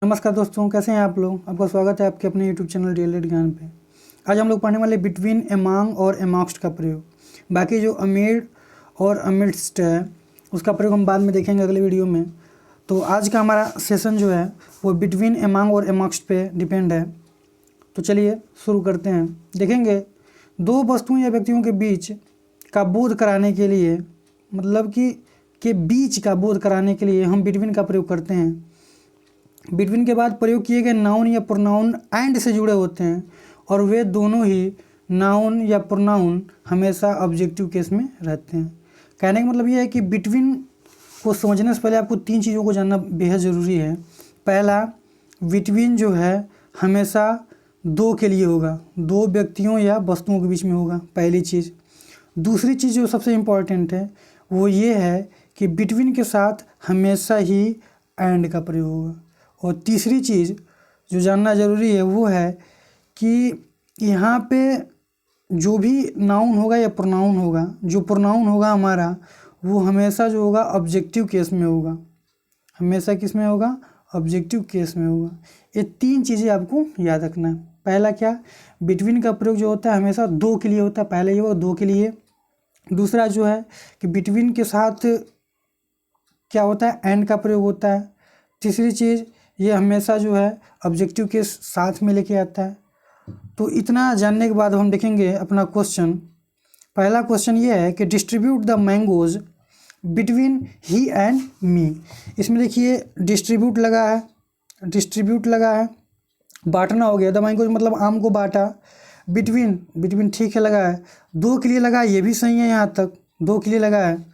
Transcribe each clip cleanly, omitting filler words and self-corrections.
नमस्कार दोस्तों, कैसे हैं आप लोग। आपका स्वागत है आपके अपने यूट्यूब चैनल डीएलएड ज्ञान पे। आज हम लोग पढ़ने वाले बिटवीन, एमांग और एमॉक्स्ट का प्रयोग। बाकी जो अमीड और अमिडस्ट है उसका प्रयोग हम बाद में देखेंगे अगले वीडियो में। तो आज का हमारा सेशन जो है वो बिटवीन, एमांग और एमॉक्स्ट पे डिपेंड है। तो चलिए शुरू करते हैं। देखेंगे दो वस्तुओं या व्यक्तियों के बीच का बोध कराने के लिए, मतलब कि के बीच का बोध कराने के लिए हम बिटवीन का प्रयोग करते हैं। बिटवीन के बाद प्रयोग किए गए नाउन या प्रोनाउन एंड से जुड़े होते हैं और वे दोनों ही नाउन या प्रोनाउन हमेशा ऑब्जेक्टिव केस में रहते हैं। कहने का मतलब ये है कि बिटवीन को समझने से पहले आपको तीन चीज़ों को जानना बेहद ज़रूरी है। पहला, बिटवीन जो है हमेशा दो के लिए होगा, दो व्यक्तियों या वस्तुओं के बीच में होगा, पहली चीज़। दूसरी चीज़ जो सबसे इम्पॉर्टेंट है वो ये है कि बिटवीन के साथ हमेशा ही एंड का प्रयोग होगा। और तीसरी चीज़ जो जानना ज़रूरी है वो है कि यहाँ पे जो भी नाउन होगा या प्रोनाउन होगा, जो प्रोनाउन होगा हमारा वो हमेशा जो होगा ऑब्जेक्टिव केस में होगा। हमेशा किस में होगा? ऑब्जेक्टिव केस में होगा। ये तीन चीज़ें आपको याद रखना है। पहला क्या, बिटवीन का प्रयोग जो होता है हमेशा दो के लिए होता है, पहले ये होगा दो के लिए। दूसरा जो है कि बिटवीन के साथ क्या होता है, एंड का प्रयोग होता है। तीसरी चीज़, ये हमेशा जो है ऑब्जेक्टिव के साथ में लेके आता है। तो इतना जानने के बाद हम देखेंगे अपना क्वेश्चन। पहला क्वेश्चन ये है कि distribute the mangoes between he and me. इसमें देखिए डिस्ट्रीब्यूट लगा है, डिस्ट्रीब्यूट लगा है, बांटना हो गया। द मैंगोज मतलब आम को बांटा। बिटवीन, बिटवीन ठीक है लगा है, दो के लिए लगा है, ये भी सही है, यहाँ तक दो के लिए लगा है।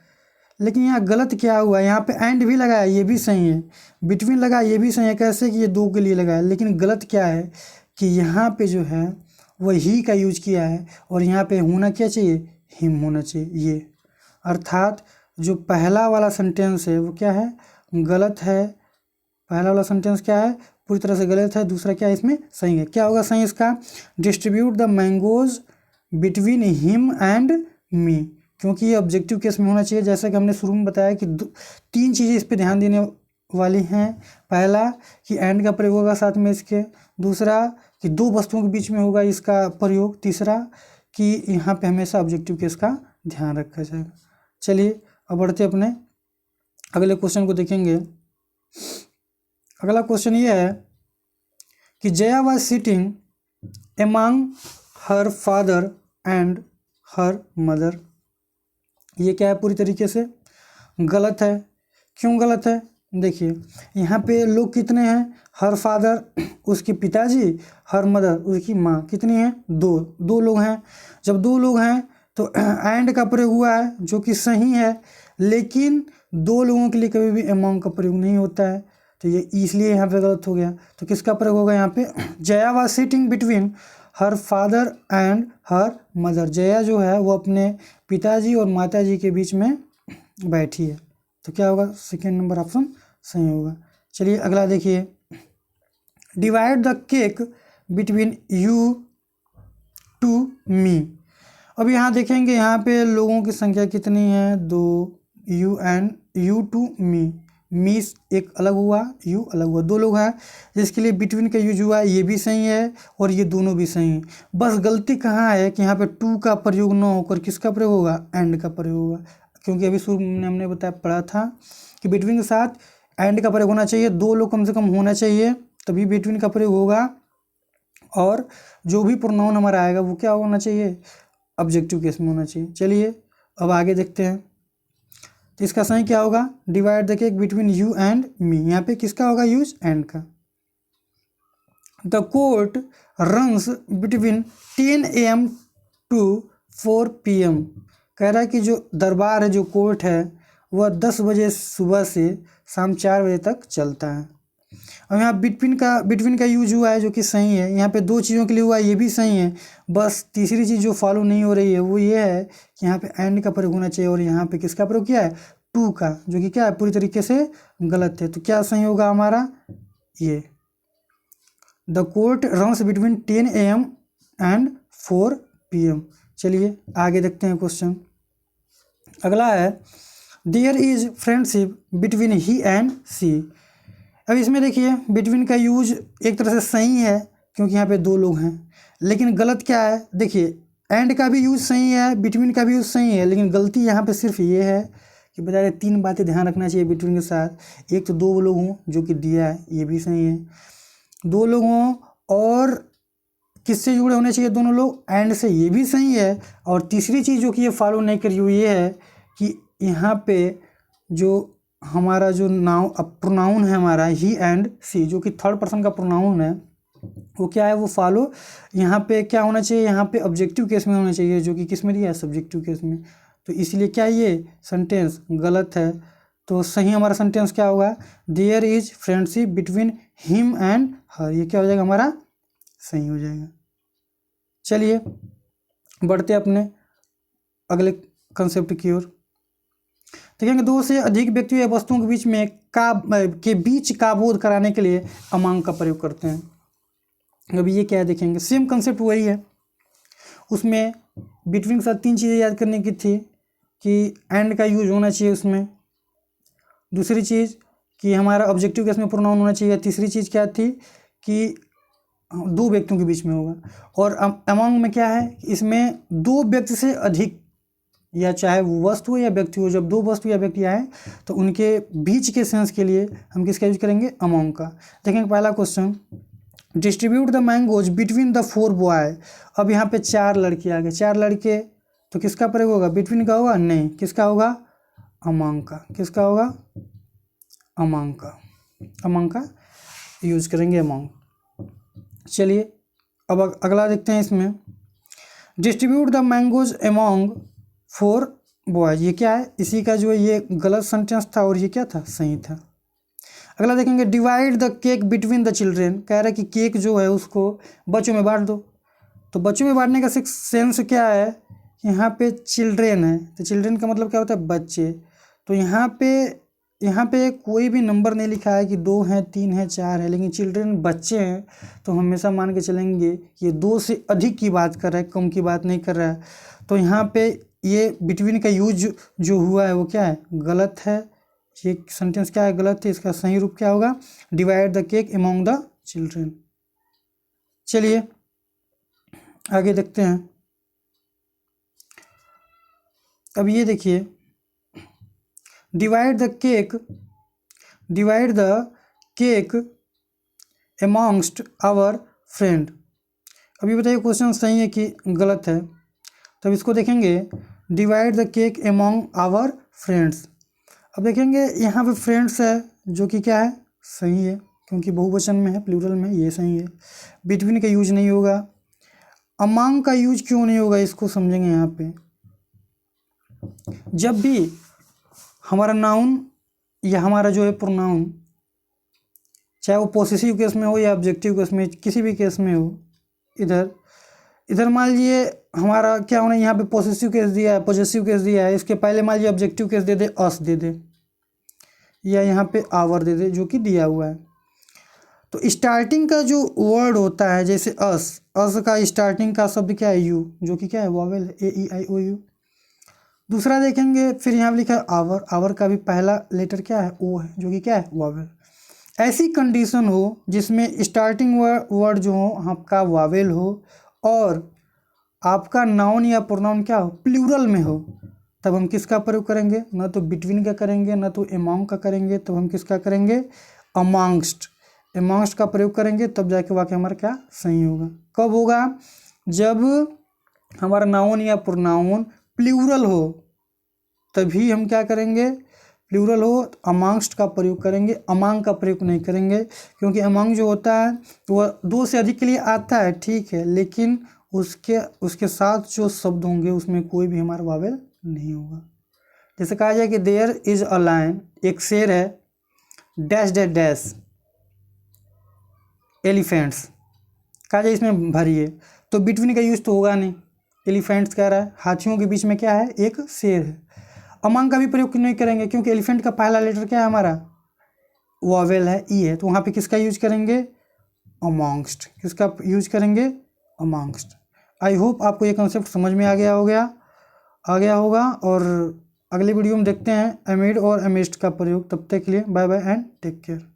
लेकिन यहाँ गलत क्या हुआ, यहाँ पे एंड भी लगा है, ये भी सही है। बिटवीन लगा है, ये भी सही है, कैसे कि ये दो के लिए लगा है। लेकिन गलत क्या है कि यहाँ पे जो है वो ही का यूज किया है और यहाँ पे होना क्या चाहिए, हिम होना चाहिए। ये अर्थात जो पहला वाला सेंटेंस है वो क्या है, गलत है। पहला वाला सेंटेंस क्या है, पूरी तरह से गलत है। दूसरा क्या है इसमें सही है। क्या होगा सही इसका, distribute the mangoes between him and me, क्योंकि ये ऑब्जेक्टिव केस में होना चाहिए। जैसा कि हमने शुरू में बताया कि तीन चीज़ें इस पे ध्यान देने वाली हैं। पहला कि एंड का प्रयोग होगा साथ में इसके। दूसरा कि दो वस्तुओं के बीच में होगा इसका प्रयोग। तीसरा कि यहाँ पे हमेशा ऑब्जेक्टिव केस का ध्यान रखा जाएगा। चलिए अब बढ़ते अपने अगले क्वेश्चन को देखेंगे। अगला क्वेश्चन ये है कि Jaya was sitting among her father and her mother. ये क्या है, पूरी तरीके से गलत है। क्यों गलत है, देखिए यहाँ पे लोग कितने हैं, हर फादर उसके पिताजी, हर मदर उसकी माँ, कितनी है, दो, दो लोग हैं। जब दो लोग हैं तो एंड का प्रयोग हुआ है जो कि सही है, लेकिन दो लोगों के लिए कभी भी अमंग का प्रयोग नहीं होता है, तो ये इसलिए यहाँ पे गलत हो गया। तो किसका प्रयोग होगा यहाँ पे, Jaya was sitting between her father and her mother. Jaya जो है वो अपने पिताजी और माताजी के बीच में बैठी है, तो क्या होगा, सेकेंड नंबर ऑप्शन सही होगा। चलिए अगला देखिए, divide the cake between you to me. अब यहाँ देखेंगे यहाँ पे लोगों की संख्या कितनी है, दो, you and you to me. Me एक अलग हुआ, यू अलग हुआ, दो लोग हैं, जिसके लिए बिटवीन का यूज हुआ है, ये भी सही है और ये दोनों भी सही हैं। बस गलती कहाँ है कि यहाँ पे टू का प्रयोग न होकर किसका प्रयोग होगा, एंड का प्रयोग होगा। क्योंकि अभी शुरू में हमने बताया पढ़ा था कि बिटवीन के साथ एंड का प्रयोग होना चाहिए, दो लोग कम से कम होना चाहिए, तभी बिटवीन का प्रयोग होगा। और जो भी प्रोनाउन हमारा आएगा वो क्या होना चाहिए, ऑब्जेक्टिव केस में होना चाहिए। चलिए अब आगे देखते हैं। तो इसका सही क्या होगा, divide the cake between you and me. यहाँ पे किसका होगा यूज, एंड का। The court runs between 10 AM to 4 PM। कह रहा है कि जो दरबार है, जो कोर्ट है, वह 10 बजे सुबह से शाम 4 बजे तक चलता है। और यहाँ बिटवीन का यूज हुआ है जो कि सही है। यहाँ पे दो चीज़ों के लिए हुआ है, ये भी सही है। बस तीसरी चीज़ जो फॉलो नहीं हो रही है वो ये है कि यहाँ पे एंड का प्रयोग होना चाहिए और यहाँ पे किसका प्रयोग किया है, टू का, जो कि क्या है, पूरी तरीके से गलत है। तो क्या सही होगा हमारा, ये the court runs between 10 AM and 4 PM। चलिए आगे देखते हैं क्वेश्चन। अगला है there is friendship between he and she. अब इसमें देखिए बिटवीन का यूज एक तरह से सही है क्योंकि यहाँ पे दो लोग हैं, लेकिन गलत क्या है, देखिए एंड का भी यूज सही है, बिटवीन का भी यूज सही है, लेकिन गलती यहाँ पे सिर्फ ये है कि बजाय 3 बातें ध्यान रखना चाहिए बिटवीन के साथ। एक तो 2 लोग हों जो कि दिया है, ये भी सही है, 2 लोग हों और किससे जुड़े होने चाहिए दोनों लोग, एंड से, ये भी सही है। और तीसरी चीज़ जो कि ये फॉलो नहीं करी हुई ये है कि यहाँ पे जो हमारा जो प्रोनाउन है हमारा ही एंड सी, जो कि थर्ड पर्सन का प्रोनाउन है, वो क्या है, वो फॉलो यहाँ पे क्या होना चाहिए, यहाँ पे ऑब्जेक्टिव केस में होना चाहिए, जो कि किस में दिया है, सब्जेक्टिव केस में। तो इसलिए क्या ये सेंटेंस गलत है। तो सही हमारा सेंटेंस क्या होगा, there is friendship between him and her, ये क्या हो जाएगा हमारा, सही हो जाएगा। चलिए बढ़ते अपने अगले कंसेप्ट की ओर। देखेंगे 2 से अधिक व्यक्तियों या वस्तुओं के बीच में का बोध कराने के लिए अमांग का प्रयोग करते हैं। अभी ये क्या है देखेंगे, सेम कंसेप्ट वही है, उसमें बिटवीन के साथ 3 चीज़ें याद करने की थी कि एंड का यूज होना चाहिए उसमें, दूसरी चीज़ कि हमारा ऑब्जेक्टिव केस में प्रोनाउन होना चाहिए, तीसरी चीज़ क्या थी कि 2 व्यक्तियों के बीच में होगा। और अमंग में क्या है, इसमें 2 व्यक्ति से अधिक, या चाहे वो वस्तु हो या व्यक्ति हो, जब 2 वस्तु या व्यक्ति आए तो उनके बीच के सेंस के लिए हम किसका यूज करेंगे, अमंग का। देखेंगे पहला question, distribute the mangoes between the 4 boy. अब यहाँ पे 4 लड़के आ गए, 4 लड़के, तो किसका प्रयोग होगा, बिटवीन का होगा, नहीं, किसका होगा, अमंग का। किसका होगा, अमंग का, अमंग का यूज करेंगे, अमंग। चलिए अब अगला देखते हैं इसमें, distribute the mangoes among 4 boys, ये क्या है, इसी का जो है ये गलत सेंटेंस था और ये क्या था, सही था। अगला देखेंगे, divide the cake between the children, कह रहा है कि केक जो है उसको बच्चों में बांट दो। तो बच्चों में बांटने का सेंस क्या है, यहाँ पे चिल्ड्रेन है, तो चिल्ड्रेन का मतलब क्या होता है, बच्चे। तो यहाँ पे कोई भी नंबर नहीं लिखा है कि 2 हैं, 3 हैं, 4 है, लेकिन चिल्ड्रेन बच्चे हैं, तो हमेशा मान के चलेंगे कि ये 2 से अधिक की बात कर रहा है, कम की बात नहीं कर रहा है। तो यहाँ पे ये बिटवीन का यूज जो हुआ है वो क्या है, गलत है। ये सेंटेंस क्या है, गलत है। इसका सही रूप क्या होगा, divide the cake among the children. चलिए आगे देखते हैं। अब ये देखिए, divide the cake amongst our friend. अभी बताइए क्वेश्चन सही है कि गलत है। तब इसको देखेंगे, divide the cake among our friends. अब देखेंगे यहाँ पे फ्रेंड्स है जो कि क्या है, सही है, क्योंकि बहुवचन में है, प्लूरल में, ये सही है। बिटवीन का यूज नहीं होगा, अमंग का यूज क्यों नहीं होगा, इसको समझेंगे। यहाँ पे जब भी हमारा नाउन या हमारा जो है प्रोनाउन, चाहे वो पॉसेसिव केस में हो या ऑब्जेक्टिव केस में, किसी भी केस में हो, इधर मान लीजिए हमारा क्या होना है, यहाँ पे पॉसेसिव केस दिया है, पॉसेसिव केस दिया है, इसके पहले मान लीजिए ऑब्जेक्टिव केस दे दे, अस दे दे, या यहाँ पे आवर दे दे, जो कि दिया हुआ है। तो स्टार्टिंग का जो वर्ड होता है, जैसे अस का स्टार्टिंग का शब्द क्या है, यू, जो कि क्या है, वॉवेल है, AEIOU। दूसरा देखेंगे, फिर यहाँ पे लिखा है आवर का भी पहला लेटर क्या है, ओ है, जो कि क्या है, वॉवेल। ऐसी कंडीशन हो जिसमें स्टार्टिंग वर्ड जो हो आपका वावेल हो और आपका नाउन या प्रोनाउन क्या हो, प्लूरल में हो, तब हम किसका प्रयोग करेंगे, ना तो बिटवीन का करेंगे, ना तो अमंग का करेंगे, तब हम किसका करेंगे, अमंगस्ट का प्रयोग करेंगे, तब जाके वाक्य हमारा क्या सही होगा। कब होगा, जब हमारा नाउन या प्रोनाउन प्लूरल हो, तभी हम क्या करेंगे, प्लूरल हो अमंगस्ट का प्रयोग करेंगे, अमंग का प्रयोग नहीं करेंगे। क्योंकि अमंग जो होता है वह 2 से अधिक के लिए आता है, ठीक है, लेकिन उसके साथ जो शब्द होंगे उसमें कोई भी हमारा वावेल नहीं होगा। जैसे कहा जाए कि देयर इज अ लायन, एक शेर है, डैश डैश डैश एलिफेंट्स, कहा जाए इसमें भरिए, तो बिटवीन का यूज तो होगा नहीं, एलिफेंट्स कह रहा है, हाथियों के बीच में क्या है, एक शेर है। अमंग का भी प्रयोग नहीं करेंगे क्योंकि एलिफेंट का पहला लेटर क्या है हमारा, वॉवेल है, ई है, तो वहाँ पे किसका यूज करेंगे, अमंगस्ट। किसका यूज करेंगे, अमंगस्ट। आई होप आपको ये कॉन्सेप्ट समझ में आ गया होगा। और अगले वीडियो में देखते हैं अमीड और अमेस्ट का प्रयोग। तब तक के लिए bye bye and take care.